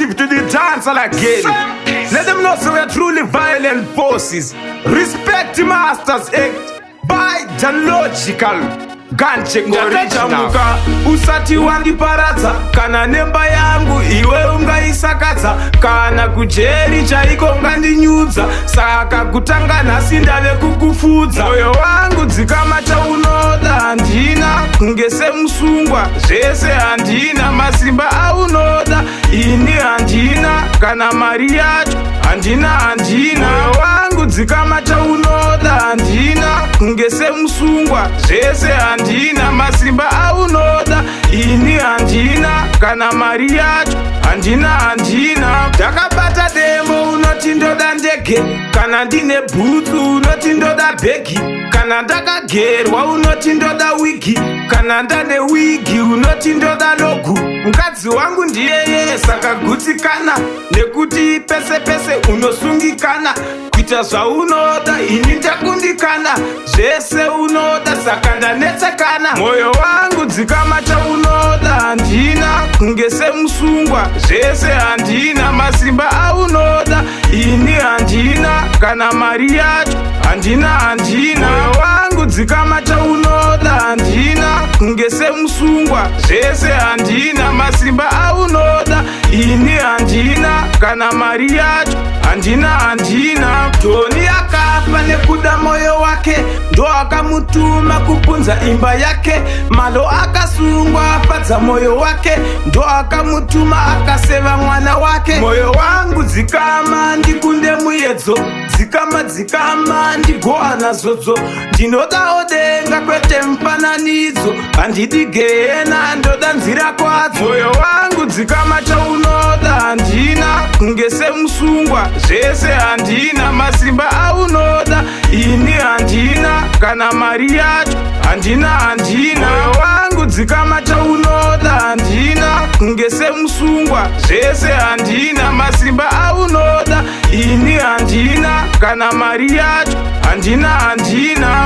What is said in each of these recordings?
active to the dancehall again. Let them know so we're truly violent forces. Respect the masters act by the logical. Ndatachamuka usati wandiparadza, kana nemba yangu iwe ungaisakadza, kana kujeri chaiko ungandinyudza, saka kutanga nhasi ndave kukufudza. Moyo wangu dzikama chaunoda handina, kunge semusungwa zvese handina, masimba aunoda ini handina, kana mari yacho handina. Moyo wangu dzikama chaunoda handina, kunge semusungwa zvese handina, masimba aunoda ini handina, kana mari yacho handina. Ndakabata demo unoti ndoda ndege, kana ndine bhutsu unoti ndoda bhegi, kana ndakagerwa unoti ndoda wigi, kana ndane wigi unoti ndoda logu. Mukadzi wangu ndiyeye saka gutsikana, nekuti pese pese unosungikana, kuita zvaunoda ini ndakundikana, zvese unoda saka ndanetsekana. Moyo wangu dzikama chaunoda handina, kunge semusungwa zvese handina, masimba aunoda ini handina, kana mari yacho handina. Moyo wangu dzikama chaunoda handina, kunge semusungwa zvese handina, masimba aunoda ini handina, kana mari yacho handina. Toni akafa nekuda moyo wake, ndo akamutuma kupunza imba yake. Malo akasungwa afadza moyo wake, ndo akamutuma akaseva mwana wake. Moyo wangu dzikama ndikunde muyedzo, dzikama ndigohana zodzo, ndinodawo denga kwete mufananidzo, handidi gehena ndoda nzira kwadzo. Moyo wangu dzikama chaunoda handina, kunge semusungwa zvese handina, masimba aunoda ini handina, kana mari yacho handina. Moyo wangu dzikama chaunoda handina, kunge semusungwa zvese handina, masimba aunoda ini handina, kana mari yacho handina.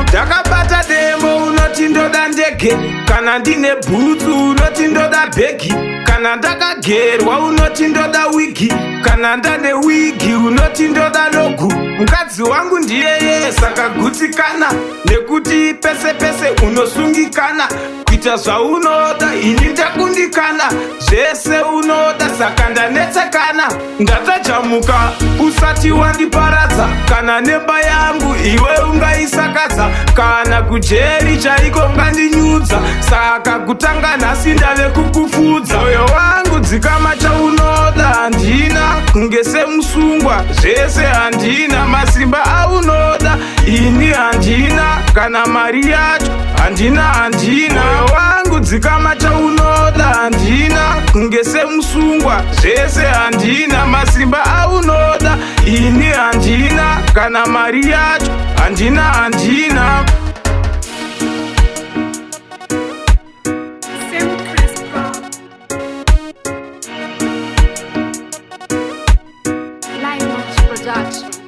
Ndakabata demo unoti ndoda ndege, kana ndine bhutsu unoti ndoda bhegi, kana ndakagerwa unoti ndoda wigi, kana ndane wigi unoti ndoda logu. Mukadzi wangu ndiyeye saka gutsikana, nekuti pese pese unosungikana, kuita zvaunoda ini ndakundikana, zvese unoda saka ndanetsekana. Ndatachamuka usati wandiparadza, kana nemba yangu iwe ungaisakadza, kana kujeri chaiko ungandinyudza, saka kutanga nhasi ndave kukufudza. Moyo wangu dzikama chaunoda handina, kunge semusungwa zvese handina, masimba aunoda ini handina, kana mari yacho handina. Moyo wangu dzikama chaunoda handina, kunge semusungwa zvese handina, masimba aunoda ini handina, kana mari yacho handina. Live Production.